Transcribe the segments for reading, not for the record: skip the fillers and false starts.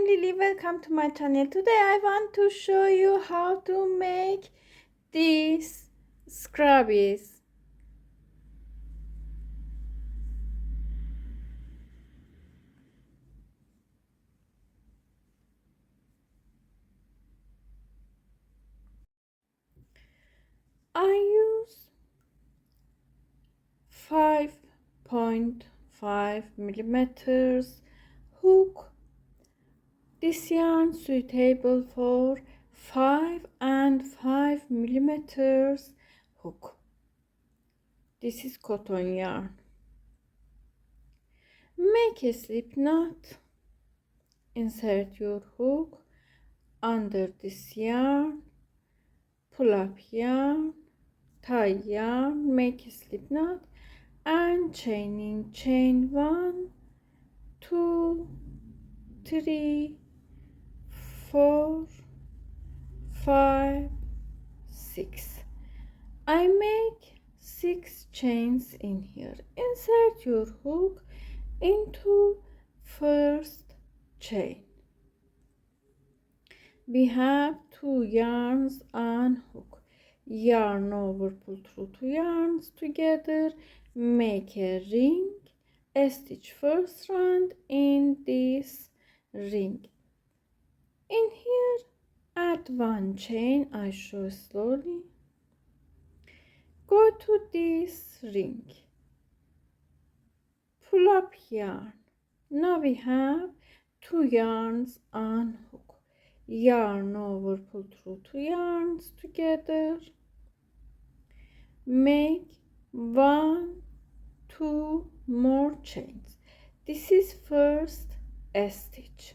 I'm Lily. Welcome to my channel. Today I want to show you how to make these scrubbies. I use 5.5 millimeters hook. This yarn suitable for 5 and 5 millimeters hook. This is cotton yarn. Make a slip knot. Insert your hook under this yarn, pull up yarn, tie yarn, make a slip knot and chain 1, 2, 3, 4, 5, 6. I make 6 chains in here. Insert your hook into first chain. We have 2 yarns on hook. Yarn over, pull through 2 yarns together, make a ring, stitch first round in this ring. In here add 1 chain. I show slowly. Go to this ring, pull up yarn. Now we have 2 yarns on hook. Yarn over, pull through 2 yarns together, make 1, 2 more chains. This is first stitch.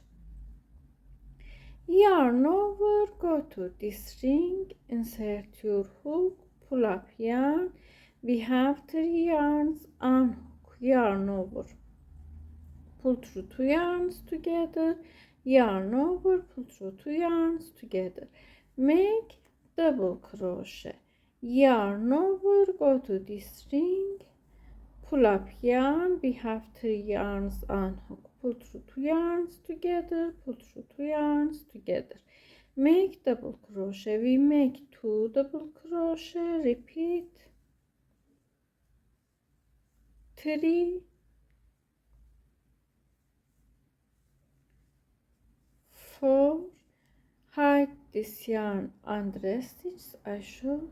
Yarn over, go to this ring, insert your hook, pull up yarn. We have 3 yarns on hook. Yarn over, pull through 2 yarns together, yarn over, pull through 2 yarns together, make double crochet. Yarn over, go to this ring, pull up yarn. We have 3 yarns on hook. Pull through 2 yarns together, pull through 2 yarns together, make double crochet. We make 2 double crochet, repeat 3, 4. Hide this yarn under stitch. I should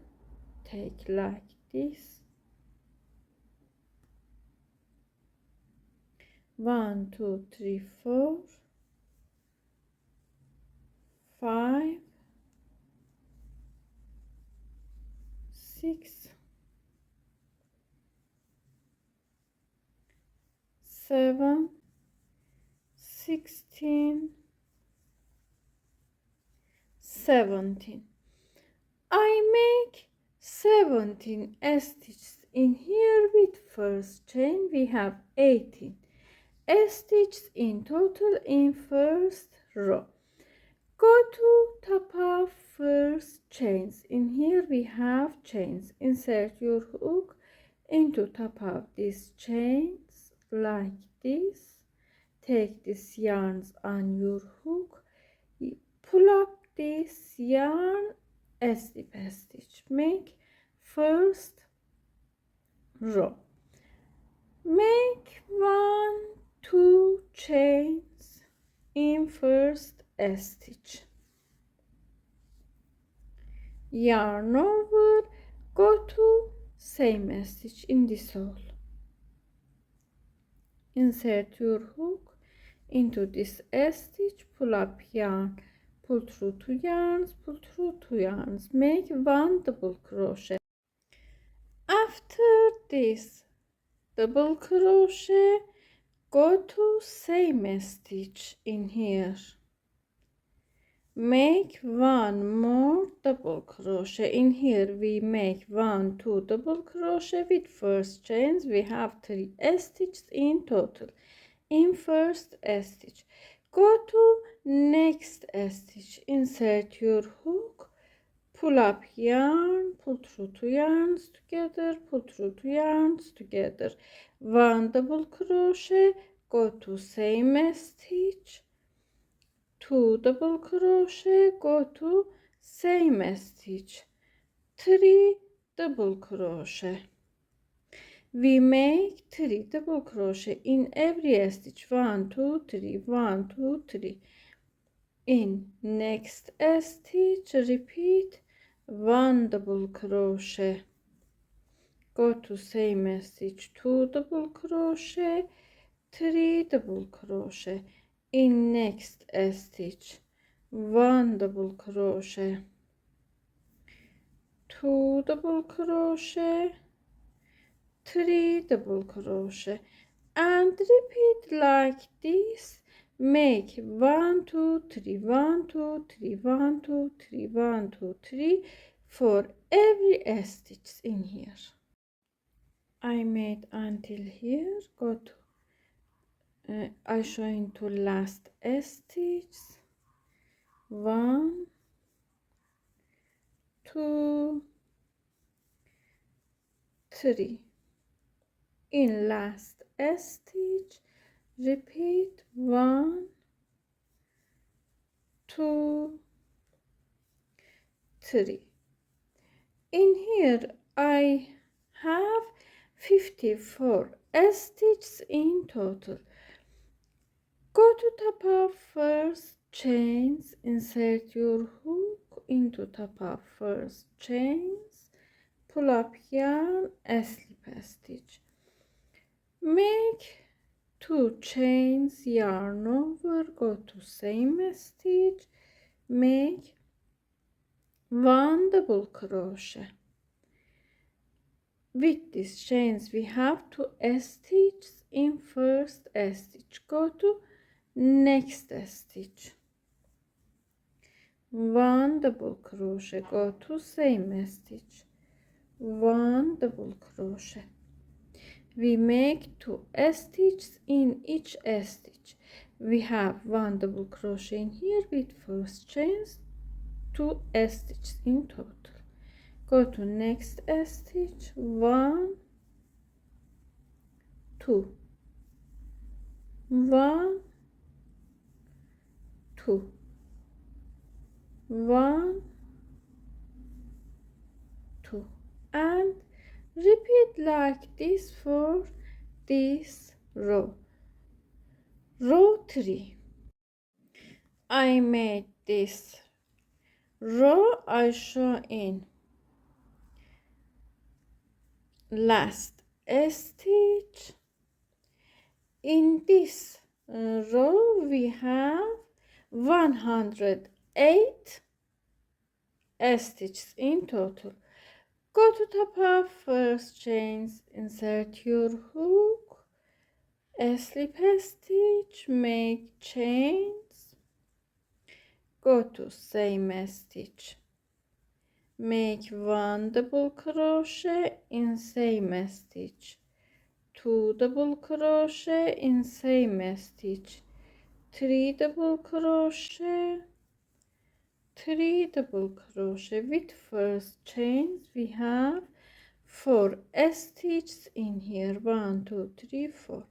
take like this. 1, 2, 3, 4, 5, 6, 7, 16, 17. I make 17 stitches in here with first chain. We have 18 stitches in total in first row. Go to top of first chains. In here we have chains. Insert your hook into top of these chains like this. Take these yarns on your hook, pull up this yarn, slip stitch, make first row, make 1, 2 chains in first stitch, yarn over, go to same stitch in this hole, insert your hook into this stitch, pull up yarn, pull through 2 yarns, pull through 2 yarns, make 1 double crochet. After this double crochet, go to same stitch in here, make 1 more double crochet. In here we make 1, 2 double crochet with first chains. We have 3 stitches in total in first stitch. Go to next stitch, insert your hook, pull up yarn, pull through 2 yarns together, pull through 2 yarns together, 1 double crochet, go to same stitch, 2 double crochet, go to same stitch, 3 double crochet. We make 3 double crochet in every stitch. 1 2 3, 1 2 3. In next stitch repeat 1 double crochet, go to same stitch, 2 double crochet, 3 double crochet. In next stitch 1 double crochet, 2 double crochet, 3 double crochet, and repeat like this. Make 1 2 3, 1 2 3, 1 2 3, 1 2 3 for every stitch in here. I made until here. Go to I showing to last stitch, 1 2 3. In last stitch repeat 1 2 3. In here I have 54 stitches in total. Go to top of first chains, insert your hook into top of first chains, pull up yarn, slip stitch. Make 2 chains, yarn over, go to same stitch, make 1 double crochet. With these chains we have 2 stitches in first stitch. Go to next stitch, 1 double crochet, go to same stitch, 1 double crochet. We make 2 stitches in each stitch. We have 1 double crochet in here with first chains, 2 stitches in total. Go to next stitch, 1 2, 1 2, 1 2, and repeat like this for this row. Row 3. I made this row I show in last stitch. In this row we have 108 stitches in total. Go to top of first chains, insert your hook, slip stitch, make chains, go to same stitch, make 1 double crochet in same stitch, 2 double crochet in same stitch, 3 double crochet, 3 double crochet. With first chains we have 4 stitches in here, 1 2 3 4.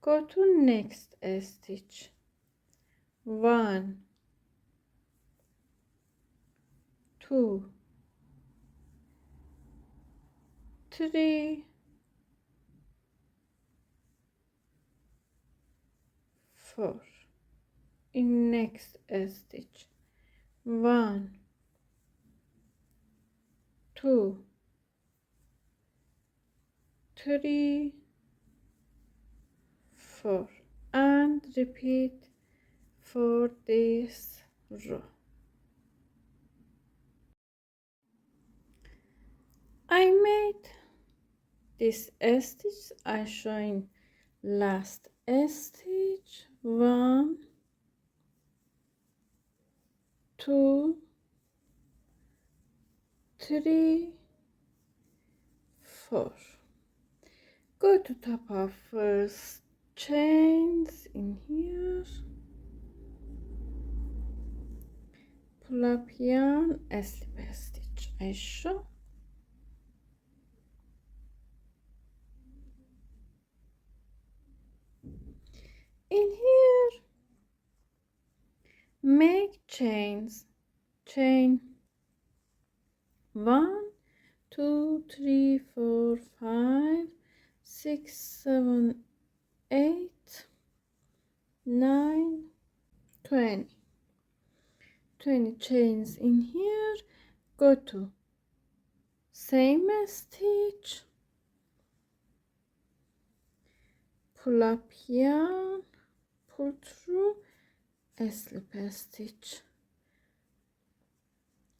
Go to next stitch, 1 2 3 4. In next stitch, 1 2 3 4, and repeat for this row. I made this stitch I showing last stitch, 1 2 3 4. Go to top of first chains in here, pull up yarn, slip stitch I show. In here chains, chain 1 2 3 4 5 6 7 8 9 20 chains in here. Go to same stitch, pull up yarn, pull through a slip stitch,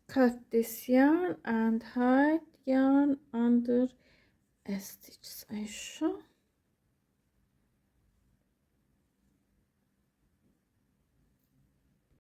cut this yarn and hide yarn under a stitch. I show